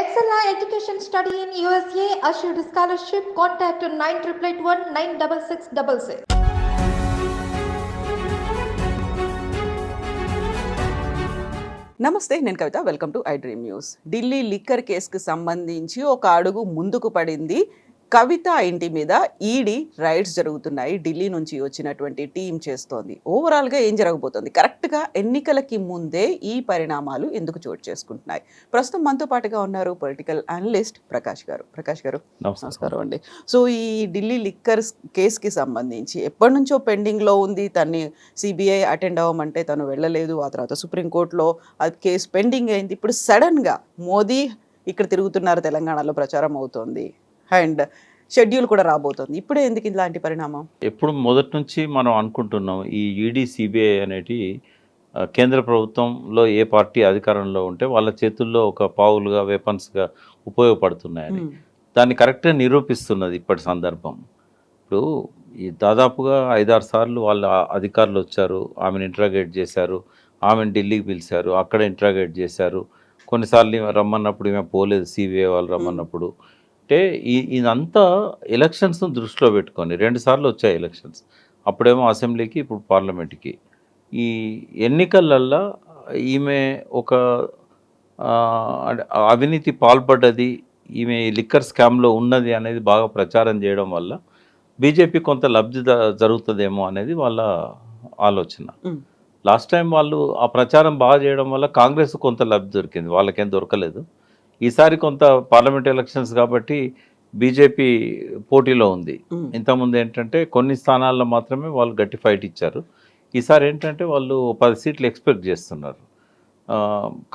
Excella Education Study in USA assured scholarship. Contact 9881 96666. నమస్తే, నేను Kavitha. Welcome to I Dream News. Delhi liquor కేసుకు సంబంధించి ఒక అడుగు ముందుకు పడింది. కవిత ఇంటి మీద ఈడీ రైడ్స్ జరుగుతున్నాయి. ఢిల్లీ నుంచి వచ్చినటువంటి టీం చేస్తోంది. ఓవరాల్గా ఏం జరగబోతోంది? కరెక్ట్గా ఎన్నికలకి ముందే ఈ పరిణామాలు ఎందుకు చోటు చేసుకుంటున్నాయి? ప్రస్తుతం మనతో పాటుగా ఉన్నారు పొలిటికల్ అనలిస్ట్ ప్రకాష్ గారు. ప్రకాష్ గారు, నమస్కారం అండి. సో ఈ ఢిల్లీ లిక్కర్ కేసుకి సంబంధించి ఎప్పటి నుంచో పెండింగ్లో ఉంది. తన్ని సిబిఐ అటెండ్ అవ్వమంటే తను వెళ్ళలేదు. ఆ తర్వాత సుప్రీంకోర్టులో అది కేసు పెండింగ్ అయింది. ఇప్పుడు సడన్గా మోదీ ఇక్కడ తిరుగుతున్నారు, తెలంగాణలో ప్రచారం అవుతోంది అండ్ షెడ్యూల్ కూడా రాబోతోంది. ఇప్పుడే ఎందుకు ఇలాంటి పరిణామం? ఎప్పుడు మొదటి నుంచి మనం అనుకుంటున్నాం ఈ ఈడీ సిబిఐ అనేటి కేంద్ర ప్రభుత్వంలో ఏ పార్టీ అధికారంలో ఉంటే వాళ్ళ చేతుల్లో ఒక పావులుగా, వెపన్స్గా ఉపయోగపడుతున్నాయని దాన్ని కరెక్ట్గా నిరూపిస్తున్నది ఇప్పటి సందర్భం. ఇప్పుడు ఈ దాదాపుగా 5-6 సార్లు వాళ్ళ అధికారులు వచ్చారు, ఆమెను ఇంట్రాగేట్ చేశారు, ఆమెను ఢిల్లీకి పిలిచారు, అక్కడ ఇంట్రాగేట్ చేశారు. కొన్నిసార్లు రమ్మన్నప్పుడు ఈమె పోలేదు, సిబిఐ వాళ్ళు రమ్మన్నప్పుడు. అంటే ఇదంతా ఎలక్షన్స్ను దృష్టిలో పెట్టుకొని 2 సార్లు వచ్చాయి ఎలక్షన్స్. అప్పుడేమో అసెంబ్లీకి, ఇప్పుడు పార్లమెంట్కి. ఈ ఎన్నికలల్లో ఈమె ఒక అవినీతి పాల్పడ్డది, ఈమె లిక్కర్ స్కామ్లో ఉన్నది అనేది బాగా ప్రచారం చేయడం వల్ల బీజేపీ కొంత లబ్ధి జరుగుతుందేమో అనేది వాళ్ళ ఆలోచన. లాస్ట్ టైం వాళ్ళు ఆ ప్రచారం బాగా చేయడం వల్ల కాంగ్రెస్ కొంత లబ్ధి దొరికింది, వాళ్ళకేం దొరకలేదు. ఈసారి కొంత పార్లమెంట్ ఎలక్షన్స్ కాబట్టి బీజేపీ పోటీలో ఉంది. ఇంతకుముందు ఏంటంటే కొన్ని స్థానాల్లో మాత్రమే వాళ్ళు గట్టి ఫైట్ ఇచ్చారు. ఈసారి ఏంటంటే వాళ్ళు 10 సీట్లు ఎక్స్పెక్ట్ చేస్తున్నారు.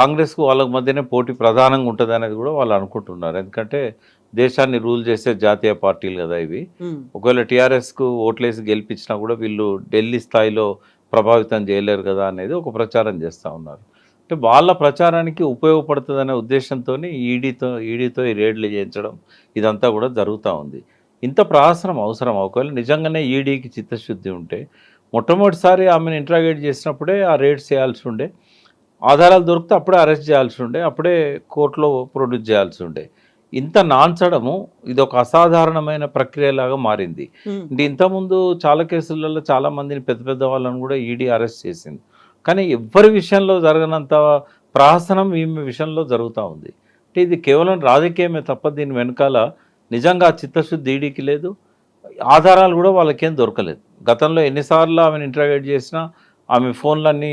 కాంగ్రెస్కు వాళ్ళ మధ్యనే పోటీ ప్రధానంగా ఉంటుంది అనేది కూడా వాళ్ళు అనుకుంటున్నారు. ఎందుకంటే దేశాన్ని రూల్ చేసే జాతీయ పార్టీలు కదా ఇవి. ఒకవేళ టీఆర్ఎస్కు ఓట్లేసి గెలిపించినా కూడా వీళ్ళు ఢిల్లీ స్థాయిలో ప్రభావితం చేయలేరు కదా అనేది ఒక ప్రచారం చేస్తూ ఉన్నారు. అంటే వాళ్ళ ప్రచారానికి ఉపయోగపడుతుందనే ఉద్దేశంతో ఈడీతో ఈ రేడ్లు చేయించడం ఇదంతా కూడా జరుగుతూ ఉంది. ఇంత ప్రహసనం అవసరం? ఒకవేళ నిజంగానే ఈడీకి చిత్తశుద్ధి ఉంటే మొట్టమొదటిసారి ఆమెను ఇంట్రాగేట్ చేసినప్పుడే ఆ రేడ్స్ చేయాల్సి ఉండే, ఆధారాలు దొరికితే అప్పుడే అరెస్ట్ చేయాల్సి ఉండే, అప్పుడే కోర్టులో ప్రొడ్యూస్ చేయాల్సి ఉండే. ఇంత నాంచడము ఇది ఒక అసాధారణమైన ప్రక్రియలాగా మారింది. అంటే ఇంతకుముందు చాలా కేసులలో చాలామందిని పెద్ద పెద్ద వాళ్ళని కూడా ఈడీ అరెస్ట్ చేసింది. కానీ ఎవరి విషయంలో జరగనంత ప్రహసనం ఈమె విషయంలో జరుగుతూ ఉంది. అంటే ఇది కేవలం రాజకీయమే తప్ప దీని వెనకాల నిజంగా చిత్తశుద్ధి ఈడీకి లేదు, ఆధారాలు కూడా వాళ్ళకేం దొరకలేదు. గతంలో ఎన్నిసార్లు ఆమెను ఇంట్రాగేట్ చేసినా ఆమె ఫోన్లన్నీ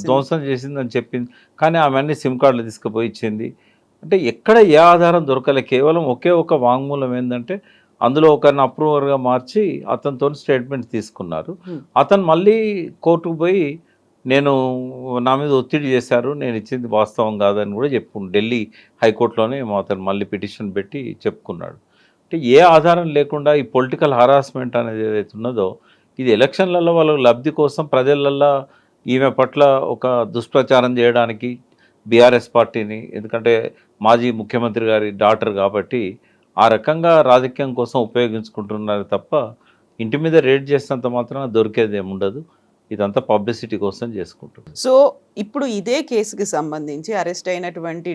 ధ్వంసం చేసిందని చెప్పింది, కానీ ఆమె అన్ని సిమ్ కార్డులు తీసుకుపోయి ఇచ్చింది. అంటే ఎక్కడ ఏ ఆధారం దొరకలే. కేవలం ఒకే ఒక వాంగ్మూలం ఏంటంటే అందులో ఒకరిని అప్రూవర్గా మార్చి అతనితో స్టేట్మెంట్ తీసుకున్నారు. అతను మళ్ళీ కోర్టుకు పోయి నా మీద ఒత్తిడి చేశారు, నేను ఇచ్చింది వాస్తవం కాదని కూడా ఢిల్లీ హైకోర్టులోనే అతను మళ్ళీ పిటిషన్ పెట్టి చెప్పుకున్నాడు. అంటే ఏ ఆధారం లేకుండా ఈ పొలిటికల్ హరాస్మెంట్ అనేది ఏదైతే ఉన్నదో ఇది ఎలక్షన్లలో వాళ్ళ లబ్ధి కోసం ప్రజలల్లో ఈమె పట్ల ఒక దుష్ప్రచారం చేయడానికి బీఆర్ఎస్ పార్టీని, ఎందుకంటే మాజీ ముఖ్యమంత్రి గారి డాటర్ కాబట్టి ఆ రకంగా రాజకీయం కోసం ఉపయోగించుకుంటున్నారు తప్ప ఇంటి మీద రేడ్ చేసినంత మాత్రం దొరికేది ఏముండదు. ఇదంతా పబ్లిసిటీ కోసం చేసుకుంటుంది. సో ఇప్పుడు ఇదే కేసుకి సంబంధించి అరెస్ట్ అయినటువంటి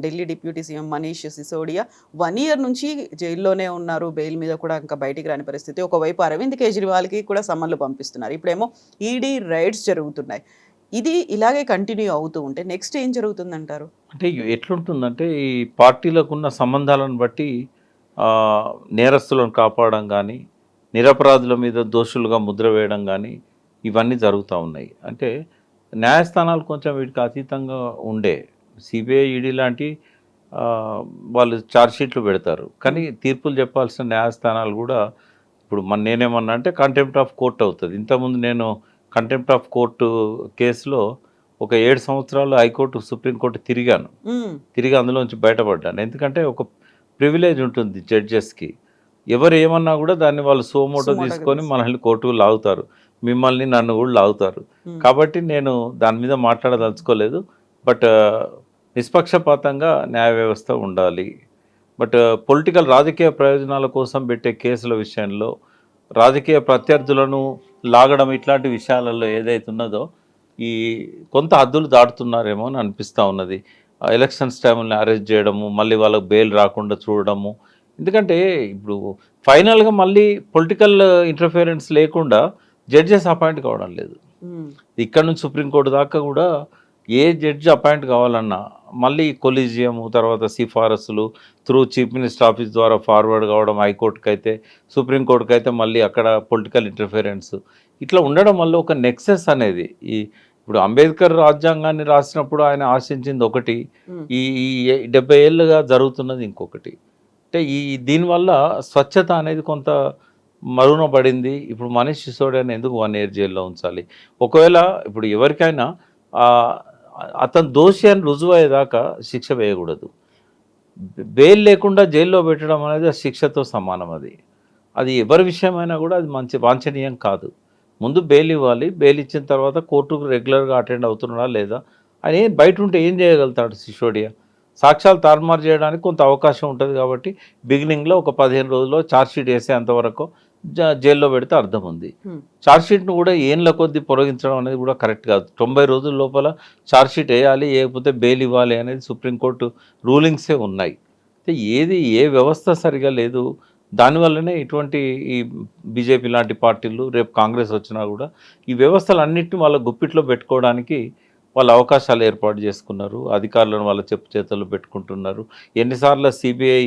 Delhi deputy CM Manish Sisodia 1 year నుంచి జైల్లోనే ఉన్నారు. బెయిల్ మీద కూడా ఇంకా బయటికి రాని పరిస్థితి. ఒకవైపు అరవింద్ కేజ్రీవాల్కి కూడా సమన్లు పంపిస్తున్నారు. ఇప్పుడేమో ఈడీ రైడ్స్ జరుగుతున్నాయి. ఇది ఇలాగే కంటిన్యూ అవుతూ ఉంటే నెక్స్ట్ ఏం జరుగుతుందంటారు? అంటే ఎట్లుంటుందంటే ఈ పార్టీలకు ఉన్న సంబంధాలను బట్టి నేరస్తులను కాపాడడం కానీ, నిరపరాధుల మీద దోషులుగా ముద్ర వేయడం కానీ ఇవన్నీ జరుగుతూ ఉన్నాయి. అంటే న్యాయస్థానాలు కొంచెం వీటికి అతీతంగా ఉండే. సిబిఐ, ఈడీ లాంటి వాళ్ళు ఛార్జ్షీట్లు పెడతారు, కానీ తీర్పులు చెప్పాల్సిన న్యాయస్థానాలు కూడా ఇప్పుడు నేనేమన్నా అంటే కంటెంప్ట్ ఆఫ్ కోర్ట్ అవుతుంది. ఇంతకుముందు నేను కంటెంప్ట్ ఆఫ్ కోర్టు కేసులో ఒక 7 సంవత్సరాలు హైకోర్టు, సుప్రీంకోర్టు తిరిగి అందులోంచి బయటపడ్డాను. ఎందుకంటే ఒక ప్రివిలేజ్ ఉంటుంది జడ్జెస్కి. ఎవరు ఏమన్నా కూడా దాన్ని వాళ్ళు సోమోటో తీసుకొని మనల్ని కోర్టుకు లాగుతారు, మిమ్మల్ని నన్ను కూడా లాగుతారు. కాబట్టి నేను దాని మీద మాట్లాడదలుచుకోలేదు. బట్ నిష్పక్షపాతంగా న్యాయ వ్యవస్థ ఉండాలి. బట్ రాజకీయ ప్రయోజనాల కోసం పెట్టే కేసుల విషయంలో రాజకీయ ప్రత్యర్థులను లాగడం ఇట్లాంటి విషయాలలో ఏదైతే ఉన్నదో ఈ కొంత హద్దులు దాటుతున్నారేమో అని అనిపిస్తూ ఉన్నది. ఎలక్షన్స్ టైంలో అరెస్ట్ చేయడము, మళ్ళీ వాళ్ళకి బెయిల్ రాకుండా చూడడము. ఎందుకంటే ఇప్పుడు ఫైనల్గా మళ్ళీ పొలిటికల్ ఇంటర్ఫిరెన్స్ లేకుండా జడ్జెస్ అపాయింట్ కావడం లేదు. ఇక్కడ నుంచి సుప్రీంకోర్టు దాకా కూడా ఏ జడ్జి అపాయింట్ కావాలన్నా మళ్ళీ కొలీజియము, తర్వాత సిఫారసులు త్రూ చీఫ్ మినిస్టర్ ఆఫీస్ ద్వారా ఫార్వర్డ్ కావడం హైకోర్టుకి అయితే, సుప్రీంకోర్టుకి అయితే మళ్ళీ అక్కడ పొలిటికల్ ఇంటర్ఫిరెన్స్ ఇట్లా ఉండడం వల్ల ఒక నెక్సెస్ అనేది ఇప్పుడు అంబేద్కర్ రాజ్యాంగాన్ని రాసినప్పుడు ఆయన ఆశించింది ఒకటి, ఈ 70 ఏళ్ళుగా జరుగుతున్నది ఇంకొకటి. అంటే దీనివల్ల స్వచ్ఛత అనేది కొంత మరుగున పడింది. ఇప్పుడు మనీష్ సిసోడియాని ఎందుకు 1 year జైల్లో ఉంచాలి? ఒకవేళ ఇప్పుడు ఎవరికైనా అతను దోషి అని రుజువు అయ్యేదాకా శిక్ష వేయకూడదు. బెయిల్ లేకుండా జైల్లో పెట్టడం అనేది శిక్షతో సమానం. అది ఎవరి విషయమైనా కూడా అది వాంఛనీయం కాదు. ముందు బెయిల్ ఇవ్వాలి. బెయిల్ ఇచ్చిన తర్వాత కోర్టుకు రెగ్యులర్గా అటెండ్ అవుతున్నాడా లేదా అని బయట ఉంటే ఏం చేయగలుగుతాడు సిసోడియా? సాక్ష్యాలు తారుమారు చేయడానికి కొంత అవకాశం ఉంటుంది కాబట్టి బిగినింగ్లో ఒక 15 రోజుల్లో ఛార్జ్షీట్ వేసేంతవరకు జైల్లో పెడితే అర్థం ఉంది. ఛార్జ్షీట్ను కూడా ఏళ్ళ కొద్దీ పొరగించడం అనేది కూడా కరెక్ట్ కాదు. 90 రోజుల లోపల ఛార్జ్షీట్ వేయాలి, లేకపోతే బెయిల్ ఇవ్వాలి అనేది సుప్రీంకోర్టు రూలింగ్సే ఉన్నాయి. ఏ వ్యవస్థ సరిగా లేదు. దానివల్లనే ఇటువంటి ఈ బీజేపీ లాంటి పార్టీలు, రేపు కాంగ్రెస్ వచ్చినా కూడా ఈ వ్యవస్థలన్నింటినీ వాళ్ళ గుప్పిట్లో పెట్టుకోవడానికి వాళ్ళు అవకాశాలు ఏర్పాటు చేసుకున్నారు. అధికారులను వాళ్ళ చెప్పు చేతుల్లో పెట్టుకుంటున్నారు. ఎన్నిసార్లు సిబిఐ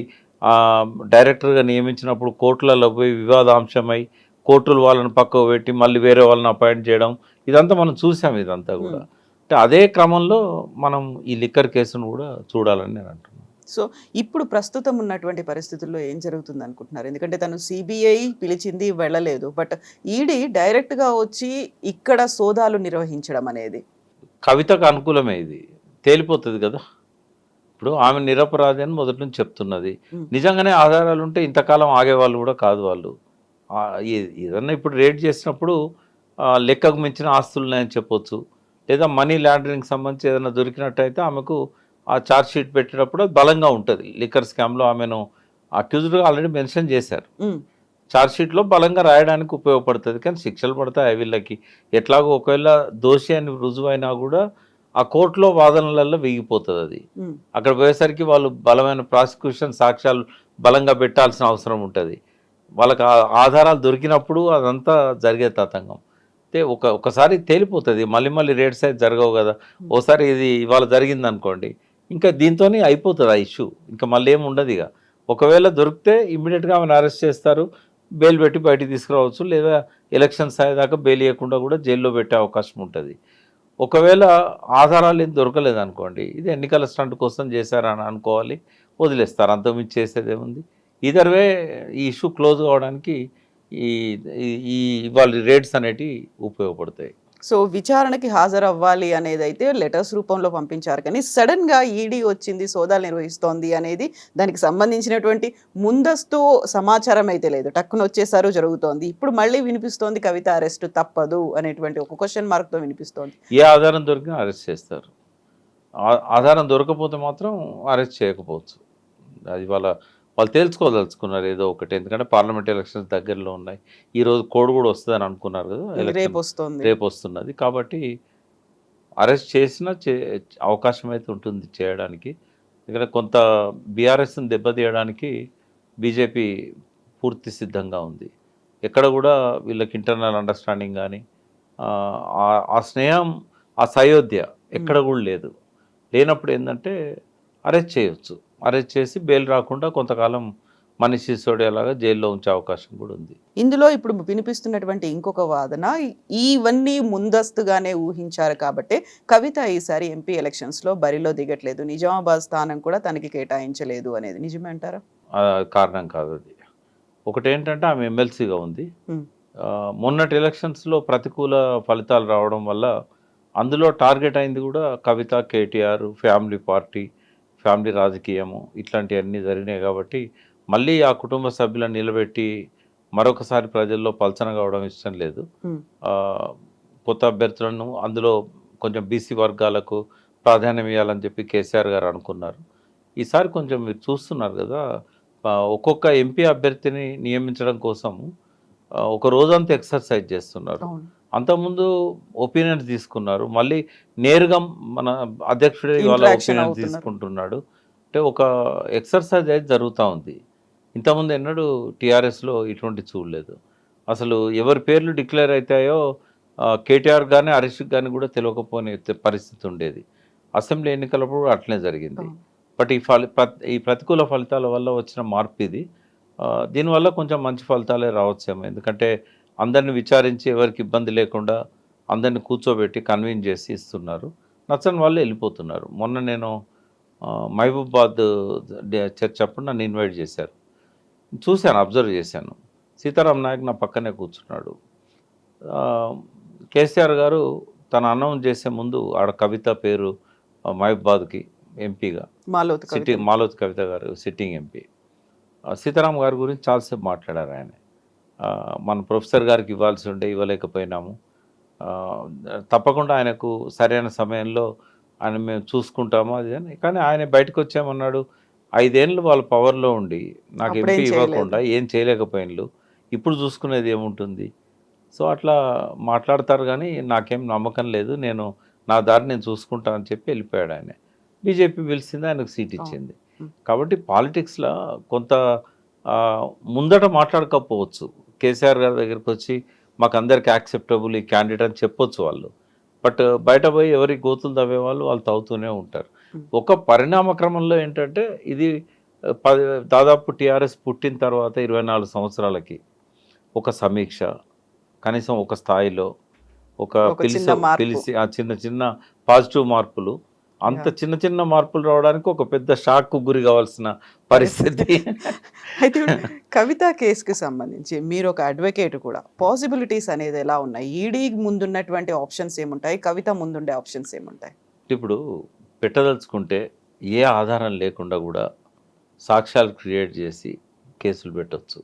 డైరెక్టర్గా నియమించినప్పుడు కోర్టులలో పోయి వివాదాంశమై కోర్టులు వాళ్ళని పక్కకు పెట్టి మళ్ళీ వేరే వాళ్ళని అపాయింట్ చేయడం, ఇదంతా మనం చూసాం. ఇదంతా కూడా అంటే అదే క్రమంలో మనం ఈ లిక్కర్ కేసును కూడా చూడాలని నేను అంటున్నాను. సో ఇప్పుడు ప్రస్తుతం ఉన్నటువంటి పరిస్థితుల్లో ఏం జరుగుతుంది అనుకుంటున్నారు? ఎందుకంటే తను సిబిఐ పిలిచింది, వెళ్ళలేదు. బట్ ఈడీ డైరెక్ట్గా వచ్చి ఇక్కడ సోదాలు నిర్వహించడం అనేది కవితకు అనుకూలమే. ఇది తేలిపోతుంది కదా. ఇప్పుడు ఆమె నిరపరాధి అని మొదటి నుంచి చెప్తున్నది. నిజంగానే ఆధారాలు ఉంటే ఇంతకాలం ఆగేవాళ్ళు కూడా కాదు. వాళ్ళు ఏదన్నా ఇప్పుడు రేట్ చేసినప్పుడు లెక్కకు మించిన ఆస్తులు ఉన్నాయని చెప్పొచ్చు, లేదా మనీ లాండరింగ్ సంబంధించి ఏదైనా దొరికినట్టయితే ఆమెకు ఆ ఛార్జ్ షీట్ పెట్టేటప్పుడు అది బలంగా ఉంటుంది. లిక్కర్ స్కామ్లో ఆమెను అక్యూజ్డ్గా ఆల్రెడీ మెన్షన్ చేశారు. ఛార్జ్ షీట్లో బలంగా రాయడానికి ఉపయోగపడుతుంది. కానీ శిక్షలు పడతాయి వీళ్ళకి ఎట్లాగో. ఒకవేళ దోషి అని రుజువైనా కూడా ఆ కోర్టులో వాదనలలో వేగిపోతుంది. అది అక్కడ పోయేసరికి వాళ్ళు బలమైన ప్రాసిక్యూషన్ సాక్ష్యాలు బలంగా పెట్టాల్సిన అవసరం ఉంటుంది. వాళ్ళకి ఆధారాలు దొరికినప్పుడు అదంతా జరిగే తతంగం. అంటే ఒకసారి తేలిపోతుంది. మళ్ళీ రేట్స్ అయితే జరగవు కదా. ఓసారి ఇది ఇవాళ జరిగింది అనుకోండి, ఇంకా దీంతోనే అయిపోతుంది ఆ ఇష్యూ. ఇంకా మళ్ళీ ఏమి ఉండదు. ఇక ఒకవేళ దొరికితే ఇమ్మీడియట్గా ఆమెను అరెస్ట్ చేస్తారు, బెయిల్ పెట్టి బయటికి తీసుకురావచ్చు, లేదా ఎలక్షన్స్ అయ్యేదాకా బెయిల్ ఇవ్వకుండా కూడా జైల్లో పెట్టే అవకాశం ఉంటుంది. ఒకవేళ ఆధారాలు ఏం దొరకలేదు అనుకోండి, ఇది ఎన్నికల స్టంట్ కోసం చేశారని అనుకోవాలి, వదిలేస్తారు. అంతకుమించి చేసేది ఏముంది? ఈదర్ వే ఈ ఇష్యూ క్లోజ్ కావడానికి ఈ వాళ్ళ రేట్స్ అనేటివి ఉపయోగపడతాయి. సో విచారణకి హాజరు అవ్వాలి అనేది అయితే లెటర్స్ రూపంలో పంపించారు. కానీ సడన్గా ఈడీ వచ్చింది, సోదాలు నిర్వహిస్తోంది అనేది దానికి సంబంధించినటువంటి ముందస్తు సమాచారం అయితే లేదు. టక్కున వచ్చేసారు, జరుగుతోంది. ఇప్పుడు మళ్ళీ వినిపిస్తోంది కవిత అరెస్ట్ తప్పదు అనేటువంటి ఒక క్వశ్చన్ మార్క్తో వినిపిస్తోంది. ఏ ఆధారం దొరికినా అరెస్ట్ చేస్తారు. ఆధారం దొరకపోతే మాత్రం అరెస్ట్ చేయకపోవచ్చు. అది వాళ్ళు తేల్చుకోదలుచుకున్నారు ఏదో ఒకటి. ఎందుకంటే పార్లమెంట్ ఎలక్షన్స్ దగ్గరలో ఉన్నాయి. ఈరోజు కోడ్ కూడా వస్తుందని అనుకున్నారు కదా, రేపు వస్తున్నది. కాబట్టి అరెస్ట్ చేసినా అవకాశం అయితే ఉంటుంది చేయడానికి. ఎందుకంటే కొంత బీఆర్ఎస్ని దెబ్బతీయడానికి బీజేపీ పూర్తి సిద్ధంగా ఉంది. ఎక్కడ కూడా వీళ్ళకి ఇంటర్నల్ అండర్స్టాండింగ్ కానీ ఆ స్నేహం, ఆ సయోధ్య ఎక్కడ కూడా లేదు. లేనప్పుడు ఏంటంటే అరెస్ట్ చేయొచ్చు. అరెస్ట్ చేసి బెయిల్ రాకుండా కొంతకాలం మనీష్ సిసోడియాలాగా జైల్లో ఉంచే అవకాశం కూడా ఉంది. ఇందులో ఇప్పుడు వినిపిస్తున్నటువంటి ఇంకొక వాదన, ఇవన్నీ ముందస్తుగానే ఊహించారు కాబట్టి కవిత ఈసారి ఎంపీ ఎలక్షన్స్లో బరిలో దిగట్లేదు, నిజామాబాద్ స్థానం కూడా తనకి కేటాయించలేదు అనేది నిజమే అంటారా? కారణం కాదు అది. ఒకటేంటంటే ఆమె ఎమ్మెల్సీగా ఉంది. మొన్నటి ఎలక్షన్స్లో ప్రతికూల ఫలితాలు రావడం వల్ల అందులో టార్గెట్ అయింది కూడా కవిత, కేటీఆర్, ఫ్యామిలీ పార్టీ, ఫ్యామిలీ రాజకీయము ఇట్లాంటివన్నీ జరిగినాయి. కాబట్టి మళ్ళీ ఆ కుటుంబ సభ్యులను నిలబెట్టి మరొకసారి ప్రజల్లో పల్చన కావడం ఇష్టం లేదు. కొత్త అభ్యర్థులను అందులో కొంచెం బీసీ వర్గాలకు ప్రాధాన్యం ఇవ్వాలని చెప్పి కేసీఆర్ గారు అనుకున్నారు. ఈసారి కొంచెం మీరు చూస్తున్నారు కదా, ఒక్కొక్క ఎంపీ అభ్యర్థిని నియమించడం కోసం ఒక రోజంతా ఎక్సర్సైజ్ చేస్తున్నారు. అంతకుముందు ఒపీనియన్స్ తీసుకున్నారు, మళ్ళీ నేరుగా మన అధ్యక్షుడే వాళ్ళ Interaction ఒపీనియన్స్ అవుతున్నారు. తీసుకుంటున్నాడు. అంటే ఒక ఎక్సర్సైజ్ అయితే జరుగుతూ ఉంది. ఇంతకుముందు ఎన్నడూ టీఆర్ఎస్లో ఇటువంటి చూడలేదు. అసలు ఎవరి పేర్లు డిక్లేర్ అవుతాయో కేటీఆర్ కానీ హరీష్ కానీ కూడా తెలియకపోని పరిస్థితి ఉండేది. అసెంబ్లీ ఎన్నికలప్పుడు అట్లనే జరిగింది. బట్ ఈ ప్రతికూల ఫలితాల వల్ల వచ్చిన మార్పు ఇది. దీనివల్ల కొంచెం మంచి ఫలితాలే రావచ్చేమో. ఎందుకంటే అందరిని విచారించి ఎవరికి ఇబ్బంది లేకుండా అందరిని కూర్చోబెట్టి కన్విన్స్ చేసి ఇస్తున్నారు. నచ్చని వాళ్ళు వెళ్ళిపోతున్నారు. మొన్న నేను మహబూబాబాద్ చర్చ అప్పుడు నన్ను ఇన్వైట్ చేశారు. చూశాను, అబ్జర్వ్ చేశాను. సీతారాం నాయక్ నా పక్కనే కూర్చున్నాడు. కేసీఆర్ గారు తన అనౌన్స్ చేసే ముందు ఆడ కవిత పేరు మహబూబాబాద్కి ఎంపీగా మాలోత్ కవిత గారు సిట్టింగ్ ఎంపీ. సీతారాం గారి గురించి చాలాసేపు మాట్లాడారు ఆయన. మన ప్రొఫెసర్ గారికి ఇవ్వాల్సి ఉండే ఇవ్వలేకపోయినాము, తప్పకుండా ఆయనకు సరైన సమయంలో ఆయన మేము చూసుకుంటాము అది అని. కానీ ఆయన బయటకు వచ్చామన్నాడు. 5 ఏళ్ళు వాళ్ళ పవర్లో ఉండి నాకు ఎంపీ ఇవ్వకుండా ఏం చేయలేకపోయినలు, ఇప్పుడు చూసుకునేది ఏముంటుంది. సో అట్లా మాట్లాడతారు కానీ నాకేం నమ్మకం లేదు, నేను నా దారి నేను చూసుకుంటాను అని చెప్పి వెళ్ళిపోయాడు ఆయన. బీజేపీ పిలిచింది, ఆయనకు సీట్ ఇచ్చింది. కాబట్టి పాలిటిక్స్లో కొంత ముందట మాట్లాడకపోవచ్చు. కేసీఆర్ గారి దగ్గరికి వచ్చి మాకు అందరికి యాక్సెప్టబుల్ ఈ క్యాండిడేట్ అని చెప్పొచ్చు వాళ్ళు. బట్ బయట పోయి ఎవరి గోతులు తవ్వే వాళ్ళు తవ్వుతూనే ఉంటారు. ఒక పరిణామ క్రమంలో ఏంటంటే ఇది దాదాపు టీఆర్ఎస్ పుట్టిన తర్వాత 24 సంవత్సరాలకి ఒక సమీక్ష, కనీసం ఒక స్థాయిలో ఒక పిలిచి ఆ చిన్న చిన్న పాజిటివ్ మార్పులు, అంత చిన్న చిన్న మార్పులు రావడానికి ఒక పెద్ద షాక్కు గురి కావాల్సిన పరిస్థితి. అయితే కవిత కేసుకి సంబంధించి మీరు ఒక అడ్వకేట్ కూడా, పాసిబిలిటీస్ అనేది ఎలా ఉన్నాయి? ఈడీ ముందున్నటువంటి ఆప్షన్స్ ఏముంటాయి, కవిత ముందుండే ఆప్షన్స్ ఏముంటాయి? ఇప్పుడు పెట్టదలుచుకుంటే ఏ ఆధారం లేకుండా కూడా సాక్ష్యాలు క్రియేట్ చేసి కేసులు పెట్టవచ్చు.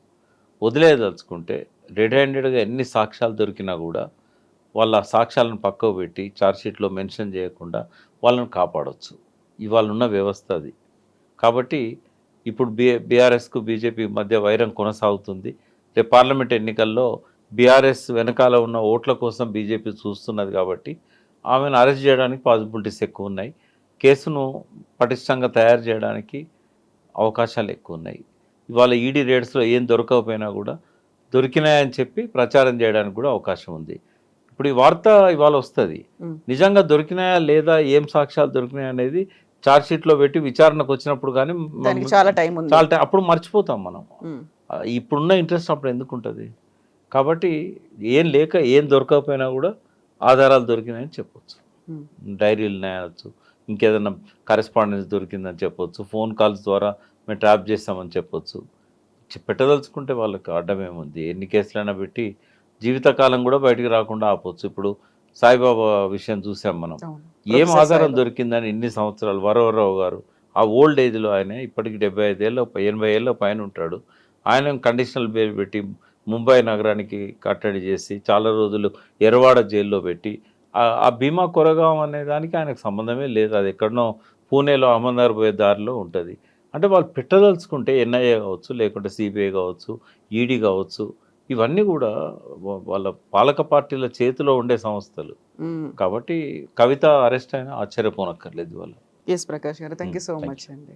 వదిలేదలుచుకుంటే రెడ్ హ్యాండెడ్గా ఎన్ని సాక్ష్యాలు దొరికినా కూడా వాళ్ళ సాక్ష్యాలను పక్కకు పెట్టి ఛార్జ్షీట్లో మెన్షన్ చేయకుండా వాళ్ళని కాపాడవచ్చు. ఇవాళ ఉన్న వ్యవస్థ అది. కాబట్టి ఇప్పుడు బీఆర్ఎస్కు బీజేపీ మధ్య వైరం కొనసాగుతుంది. రేపు పార్లమెంట్ ఎన్నికల్లో బీఆర్ఎస్ వెనకాల ఉన్న ఓట్ల కోసం బీజేపీ చూస్తున్నది. కాబట్టి ఆమెను అరెస్ట్ చేయడానికి పాసిబిలిటీస్ ఎక్కువ ఉన్నాయి. కేసును పటిష్టంగా తయారు చేయడానికి అవకాశాలు ఎక్కువ ఉన్నాయి. ఇవాళ ఈడీ రేడ్స్లో ఏం దొరకకపోయినా కూడా దొరికినాయని చెప్పి ప్రచారం చేయడానికి కూడా అవకాశం ఉంది. ఇప్పుడు ఈ వార్త ఇవాళ వస్తుంది, నిజంగా దొరికినాయా లేదా, ఏం సాక్ష్యాలు దొరికినాయా అనేది ఛార్జ్షీట్లో పెట్టి విచారణకు వచ్చినప్పుడు కానీ చాలా టైం అప్పుడు మర్చిపోతాం మనం. ఇప్పుడున్న ఇంట్రెస్ట్ అప్పుడు ఎందుకు ఉంటుంది? కాబట్టి ఏం లేక ఏం దొరకకపోయినా కూడా ఆధారాలు దొరికినాయని చెప్పొచ్చు. డైరీలు ఉన్నాయనొచ్చు, ఇంకేదైనా కరెస్పాండెన్స్ దొరికిందని చెప్పొచ్చు, ఫోన్ కాల్స్ ద్వారా మేము ట్రాప్ చేస్తామని చెప్పొచ్చు. పెట్టదలుచుకుంటే వాళ్ళకి అడ్డమేముంది? ఎన్ని కేసులైనా పెట్టి జీవితకాలం కూడా బయటికి రాకుండా ఆపొచ్చు. ఇప్పుడు సాయిబాబా విషయం చూసాం మనం. ఏం ఆధారం దొరికిందని ఇన్ని సంవత్సరాలు వరవరరావు గారు ఆ ఓల్డ్ ఏజ్లో, ఆయన ఇప్పటికి 75 ఏళ్ళ 80 ఏళ్ళ పైన ఉంటాడు. ఆయన కండిషనల్ బెయిల్ పెట్టి ముంబై నగరానికి కట్టడి చేసి చాలా రోజులు ఎర్రవాడ జైల్లో పెట్టి, ఆ భీమా కొరగాం అనే దానికి ఆయనకు సంబంధమే లేదు. అది ఎక్కడనో పూణేలో అహ్మద్నగర్ పోయే దారిలో ఉంటుంది. అంటే వాళ్ళు పెట్టదలుచుకుంటే ఎన్ఐఏ కావచ్చు, లేకుంటే సిబిఐ కావచ్చు, ఈడీ కావచ్చు, ఇవన్నీ కూడా వాళ్ళ పాలక పార్టీల చేతిలో ఉండే సంస్థలు. కాబట్టి కవిత అరెస్ట్ అయినా ఆశ్చర్యపోనక్కర్లేదు వాళ్ళు. ఎస్ ప్రకాష్ గారు, థ్యాంక్ యూ సో మచ్ అండి.